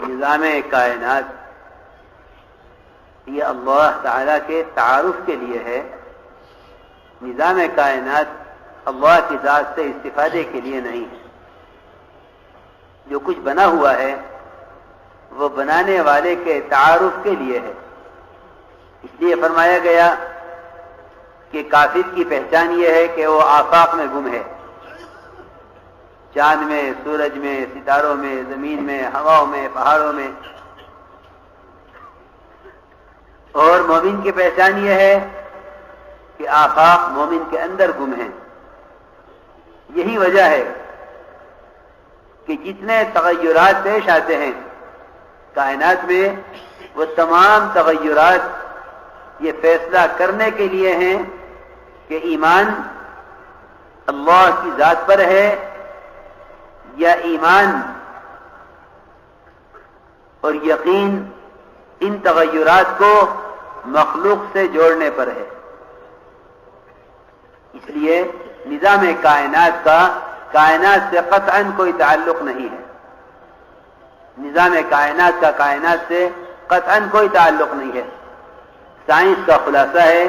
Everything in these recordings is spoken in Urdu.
نظام کائنات یہ اللہ تعالیٰ کے تعارف کے لیے ہے. نظام کائنات اللہ کی ذات سے استفادے کے لیے نہیں ہے. جو کچھ بنا ہوا ہے وہ بنانے والے کے تعارف کے لیے ہے. اس لیے فرمایا گیا کہ کافر کی پہچان یہ ہے کہ وہ آفاق میں گم ہے، چاند میں، سورج میں، ستاروں میں، زمین میں، ہواؤں میں، پہاڑوں میں. اور مومن کی پہچان یہ ہے کہ آفاق مومن کے اندر گم ہیں. یہی وجہ ہے کہ جتنے تغیرات پیش آتے ہیں کائنات میں، وہ تمام تغیرات یہ فیصلہ کرنے کے لیے ہیں کہ ایمان اللہ کی ذات پر ہے یا ایمان اور یقین ان تغیرات کو مخلوق سے جوڑنے پر ہے. اس لیے نظام کائنات کا کائنات سے قطعاً کوئی تعلق نہیں ہے. نظام کائنات کا کائنات سے قطعاً کوئی تعلق نہیں ہے. سائنس کا خلاصہ ہے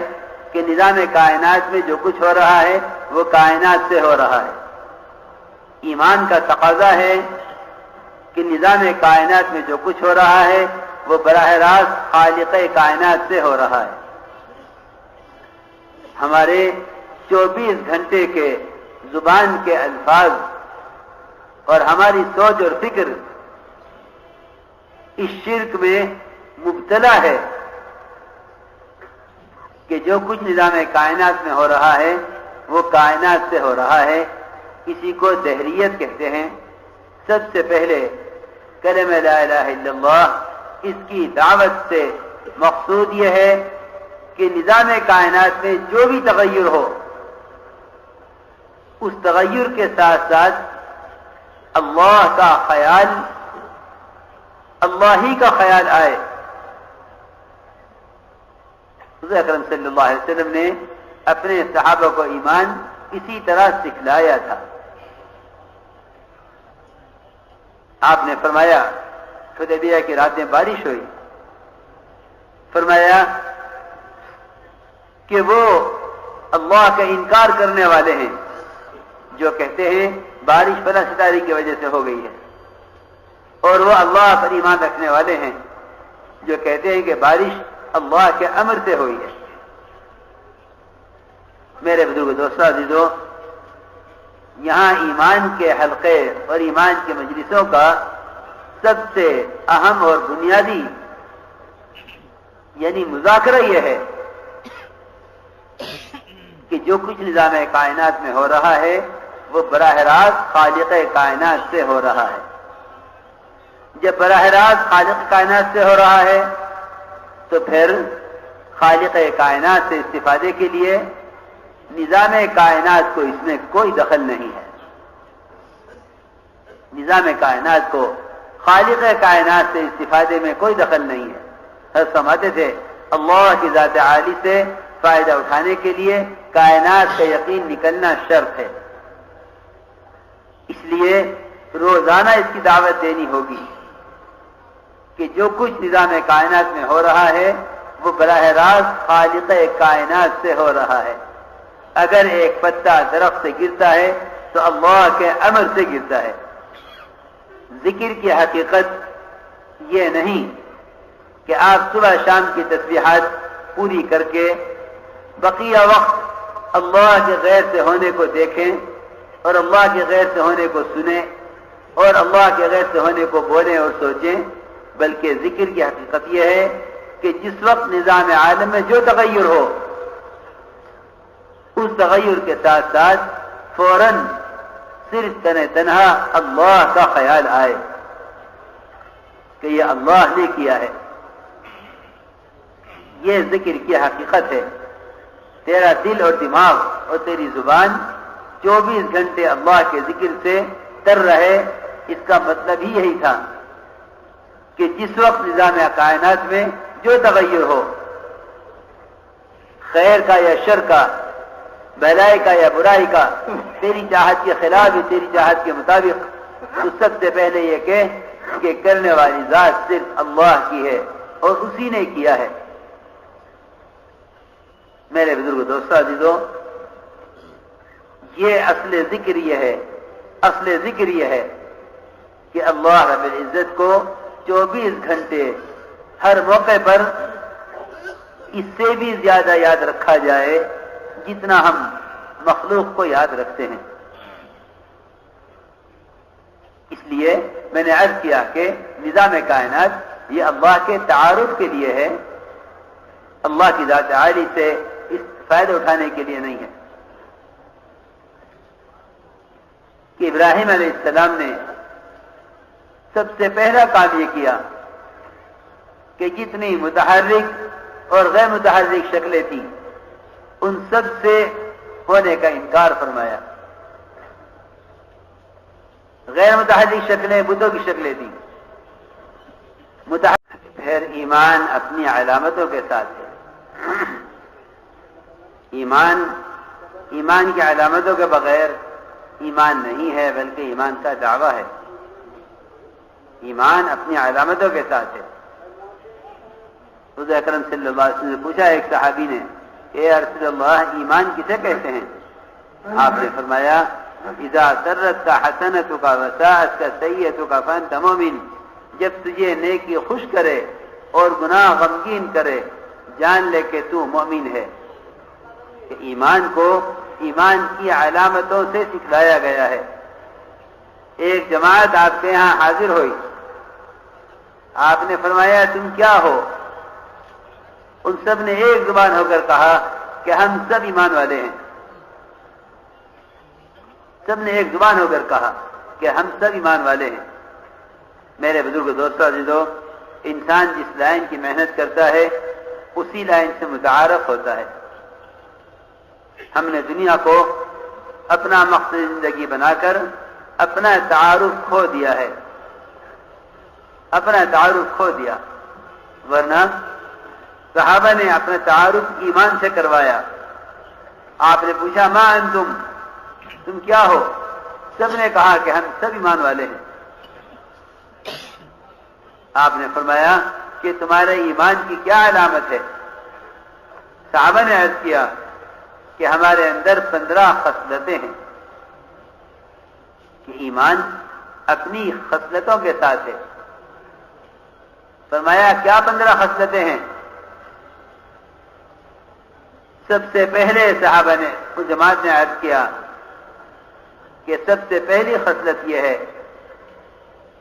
کہ نظام کائنات میں جو کچھ ہو رہا ہے وہ کائنات سے ہو رہا ہے. ایمان کا تقاضا ہے کہ نظام کائنات میں جو کچھ ہو رہا ہے وہ براہ راست خالق کائنات سے ہو رہا ہے. ہمارے 24 گھنٹے کے زبان کے الفاظ اور ہماری سوچ اور فکر اس شرک میں مبتلا ہے کہ جو کچھ نظام کائنات میں ہو رہا ہے وہ کائنات سے ہو رہا ہے. اسی کو دہریت کہتے ہیں. سب سے پہلے کلمہ لا الہ الا اللہ، اس کی دعوت سے مقصود یہ ہے کہ نظام کائنات میں جو بھی تغیر ہو اس تغیر کے ساتھ ساتھ اللہ کا خیال، اللہ ہی کا خیال آئے. حضور اکرم صلی اللہ علیہ وسلم نے اپنے صحابہ کو ایمان اسی طرح سکھلایا تھا. آپ نے فرمایا حدیبیہ کی رات میں بارش ہوئی، فرمایا کہ وہ اللہ کا انکار کرنے والے ہیں جو کہتے ہیں بارش فلاں ستارے کی وجہ سے ہو گئی ہے، اور وہ اللہ پر ایمان رکھنے والے ہیں جو کہتے ہیں کہ بارش اللہ کے امر سے ہوئی ہے. میرے بزرگ دوستو عزیزو، یہاں ایمان کے حلقے اور ایمان کے مجلسوں کا سب سے اہم اور بنیادی یعنی مذاکرہ یہ ہے کہ جو کچھ نظام کائنات میں ہو رہا ہے وہ براہ راست خالق کائنات سے ہو رہا ہے. جب براہ راست خالق کائنات سے ہو رہا ہے تو پھر خالق کائنات سے استفادے کے لیے نظام کائنات کو اس میں کوئی دخل نہیں ہے. نظام کائنات کو خالق کائنات سے استفادے میں کوئی دخل نہیں ہے. حضرت فرماتے تھے اللہ کی ذات عالی سے فائدہ اٹھانے کے لیے کائنات کا یقین نکلنا شرط ہے. اس لیے روزانہ اس کی دعوت دینی ہوگی کہ جو کچھ نظام کائنات میں ہو رہا ہے وہ براہ راست خالق کائنات سے ہو رہا ہے. اگر ایک پتا درخت سے گرتا ہے تو اللہ کے امر سے گرتا ہے. ذکر کی حقیقت یہ نہیں کہ آپ صبح شام کی تسبیحات پوری کر کے بقیہ وقت اللہ کے غیر سے ہونے کو دیکھیں اور اللہ کے غیر سے ہونے کو سنیں اور اللہ کے غیر سے ہونے کو بولیں اور سوچیں، بلکہ ذکر کی حقیقت یہ ہے کہ جس وقت نظام عالم میں جو تغیر ہو اس تغیر کے ساتھ ساتھ فوراً صرف تنہا اللہ کا خیال آئے کہ یہ اللہ نے کیا ہے. یہ ذکر کی حقیقت ہے. تیرا دل اور دماغ اور تیری زبان 24 گھنٹے اللہ کے ذکر سے تر رہے. اس کا مطلب ہی یہی تھا کہ جس وقت نظام کائنات میں جو تغیر ہو، خیر کا یا شر کا، بھلائی کا یا برائی کا، تیری چاہت کے خلاف یا تیری چاہت کے مطابق، تو سب سے پہلے یہ کہ کہ کرنے والی ذات صرف اللہ کی ہے اور اسی نے کیا ہے۔ میرے بزرگ دوستو عزیزو، یہ اصل ذکر یہ ہے کہ اللہ رب العزت کو 24 گھنٹے ہر موقع پر اس سے بھی زیادہ یاد رکھا جائے جتنا ہم مخلوق کو یاد رکھتے ہیں۔ اس لیے میں نے عرض کیا کہ نظام کائنات یہ اللہ کے تعارف کے لیے ہے، اللہ کی ذات عالی سے اس فائدہ اٹھانے کے لیے نہیں ہے۔ کہ ابراہیم علیہ السلام نے سب سے پہلا کام یہ کیا کہ جتنی متحرک اور غیر متحرک شکلیں تھیں ان سب سے ہونے کا انکار فرمایا۔ غیر متحرک شکلیں بتوں کی شکلیں تھیں، متحرک پھر ایمان اپنی علامتوں کے ساتھ ہے۔ ایمان کی علامتوں کے بغیر ایمان نہیں ہے، بلکہ ایمان کا دعویٰ ہے۔ ایمان اپنی علامتوں کے ساتھ ہے۔ حضور اکرم صلی اللہ علیہ وسلم نے پوچھا ایک صحابی نے کہ اے رسول اللہ ایمان کسے کہتے ہیں؟ آپ نے فرمایا اذا سرتک حسنتک وساءتک سیئتک فانت مؤمن، جب تجھے نیکی خوش کرے اور گناہ غمگین کرے جان لے کہ تو مومن ہے۔ کہ ایمان کو ایمان کی علامتوں سے سکھلایا گیا ہے۔ ایک جماعت آپ کے یہاں حاضر ہوئی، آپ نے فرمایا تم کیا ہو؟ ان سب نے ایک زبان ہو کر کہا کہ ہم سب ایمان والے ہیں۔ سب نے ایک زبان ہو کر کہا کہ ہم سب ایمان والے ہیں۔ میرے بزرگ دوستو عزیزو، انسان جس لائن کی محنت کرتا ہے اسی لائن سے متعارف ہوتا ہے۔ ہم نے دنیا کو اپنا مقصد زندگی بنا کر اپنا تعارف کھو دیا ہے، اپنا تعارف کھو دیا، ورنہ صحابہ نے اپنا تعارف ایمان سے کروایا۔ آپ نے پوچھا ما انتم، تم کیا ہو؟ سب نے کہا کہ ہم سب ایمان والے ہیں۔ آپ نے فرمایا کہ تمہارے ایمان کی کیا علامت ہے؟ صحابہ نے عرض کیا کہ ہمارے اندر 15 خصلتیں ہیں۔ کہ ایمان اپنی خصلتوں کے ساتھ ہے۔ فرمایا کیا 15 خصلتیں ہیں؟ سب سے پہلے صحابہ نے اس جماعت نے عرض کیا کہ سب سے پہلی خصلت یہ ہے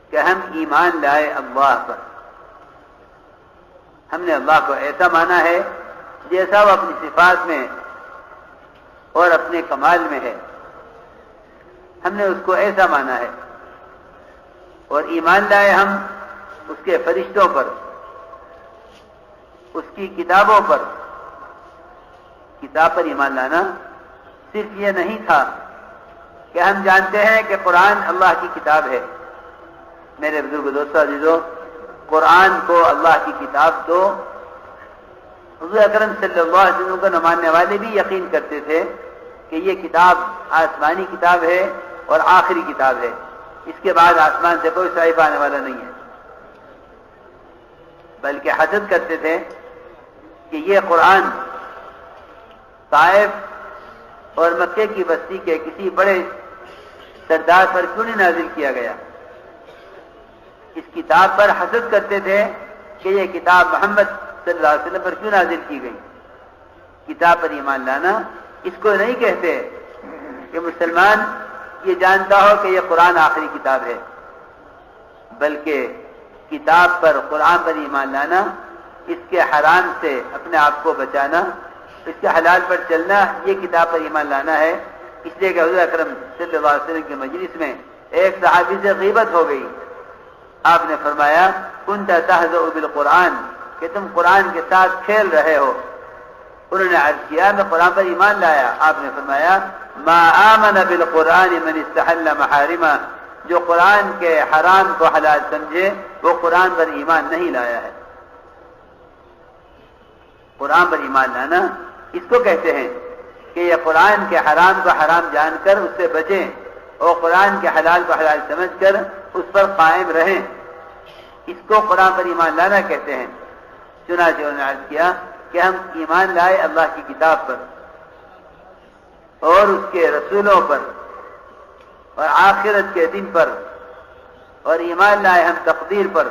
کہ ہم ایمان لائے اللہ پر۔ ہم نے اللہ کو ایسا مانا ہے جیسا وہ اپنی صفات میں اور اپنے کمال میں ہے، ہم نے اس کو ایسا مانا ہے۔ اور ایمان لائے ہم اس کے فرشتوں پر، اس کی کتابوں پر۔ کتاب پر ایمان لانا صرف یہ نہیں تھا کہ ہم جانتے ہیں کہ قرآن اللہ کی کتاب ہے۔ میرے بزرگ دوستو عزیزو، قرآن کو اللہ کی کتاب تو حضور اکرم صلی اللہ علیہ وسلم کو نہ ماننے والے بھی یقین کرتے تھے کہ یہ کتاب آسمانی کتاب ہے اور آخری کتاب ہے، اس کے بعد آسمان سے کوئی صحیفہ آنے والا نہیں ہے۔ بلکہ حسد کرتے تھے کہ یہ قرآن طائف اور مکے کی بستی کے کسی بڑے سردار پر کیوں نہیں نازل کیا گیا؟ اس کتاب پر حسد کرتے تھے کہ یہ کتاب محمد صلی اللہ علیہ وسلم پر کیوں نازل کی گئی۔ کتاب پر ایمان لانا اس کو نہیں کہتے کہ مسلمان یہ جانتا ہو کہ یہ قرآن آخری کتاب ہے، بلکہ کتاب پر قرآن پر ایمان لانا اس کے حرام سے اپنے آپ کو بچانا، اس کے حلال پر چلنا، یہ کتاب پر ایمان لانا ہے۔ اس لیے کہ حضور اکرم صلی اللہ علیہ وسلم کے مجلس میں ایک صحابی سے غیبت ہو گئی۔ آپ نے فرمایا کنت تہزؤ بالقرآن، کہ تم قرآن کے ساتھ کھیل رہے ہو۔ انہوں نے عرض کیا میں قرآن پر ایمان لایا۔ آپ نے فرمایا ما آمن بالقرآن من استحل محارمہ، جو قرآن کے حرام کو حلال سمجھے وہ قرآن پر ایمان نہیں لایا ہے۔ قرآن پر ایمان لانا اس کو کہتے ہیں کہ یہ قرآن کے حرام کو حرام جان کر اس سے بچیں اور قرآن کے حلال کو حلال سمجھ کر اس پر قائم رہیں۔ اس کو قرآن پر ایمان لانا کہتے ہیں۔ چنانچہ انہوں نے عرض کیا کہ ہم ایمان لائے اللہ کی کتاب پر اور اس کے رسولوں پر اور آخرت کے دن پر، اور ایمان لائے ہم تقدیر پر۔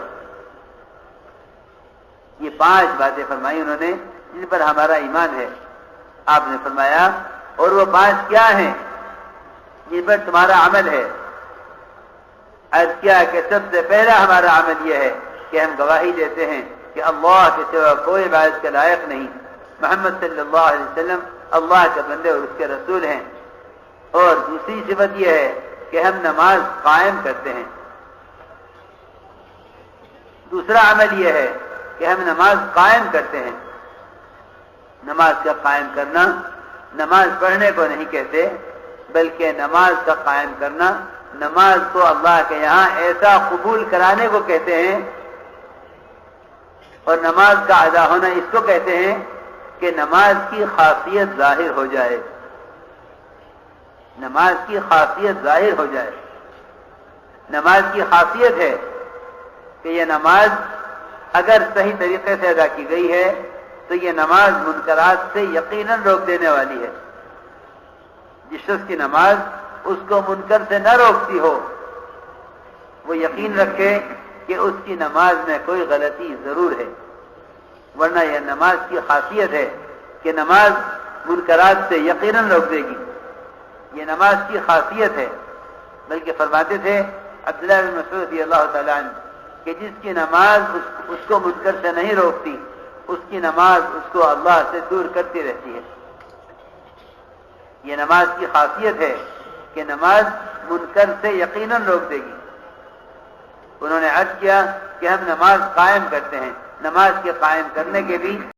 یہ 5 باتیں فرمائی انہوں نے جن پر ہمارا ایمان ہے۔ آپ نے فرمایا اور وہ 5 کیا ہیں جن پر تمہارا عمل ہے؟ عرض کیا کہ سب سے پہلا ہمارا عمل یہ ہے کہ ہم گواہی دیتے ہیں کہ اللہ کے سوا کوئی عبادت کے لائق نہیں، محمد صلی اللہ علیہ وسلم اللہ کے بندے اور اس کے رسول ہیں۔ اور دوسری صفت یہ ہے کہ ہم نماز قائم کرتے ہیں۔ دوسرا عمل یہ ہے کہ ہم نماز قائم کرتے ہیں۔ نماز کا قائم کرنا نماز پڑھنے کو نہیں کہتے، بلکہ نماز کا قائم کرنا نماز کو اللہ کے یہاں ایسا قبول کرانے کو کہتے ہیں، اور نماز کا ادا ہونا اس کو کہتے ہیں کہ نماز کی خاصیت ظاہر ہو جائے۔ نماز کی خاصیت ظاہر ہو جائے۔ نماز کی خاصیت ہے کہ یہ نماز اگر صحیح طریقے سے ادا کی گئی ہے تو یہ نماز منکرات سے یقیناً روک دینے والی ہے۔ جس شخص کی نماز اس کو منکر سے نہ روکتی ہو، وہ یقین رکھے کہ اس کی نماز میں کوئی غلطی ضرور ہے، ورنہ یہ نماز کی خاصیت ہے کہ نماز منکرات سے یقیناً روک دے گی۔ یہ نماز کی خاصیت ہے۔ بلکہ فرماتے تھے عبداللہ بن مسعود رضی اللہ تعالیٰ عنہ کہ جس کی نماز اس کو منکر سے نہیں روکتی، اس کی نماز اس کو اللہ سے دور کرتی رہتی ہے۔ یہ نماز کی خاصیت ہے کہ نماز منکر سے یقیناً روک دے گی۔ انہوں نے عرض کیا کہ ہم نماز قائم کرتے ہیں۔ نماز کے قائم کرنے کے بھی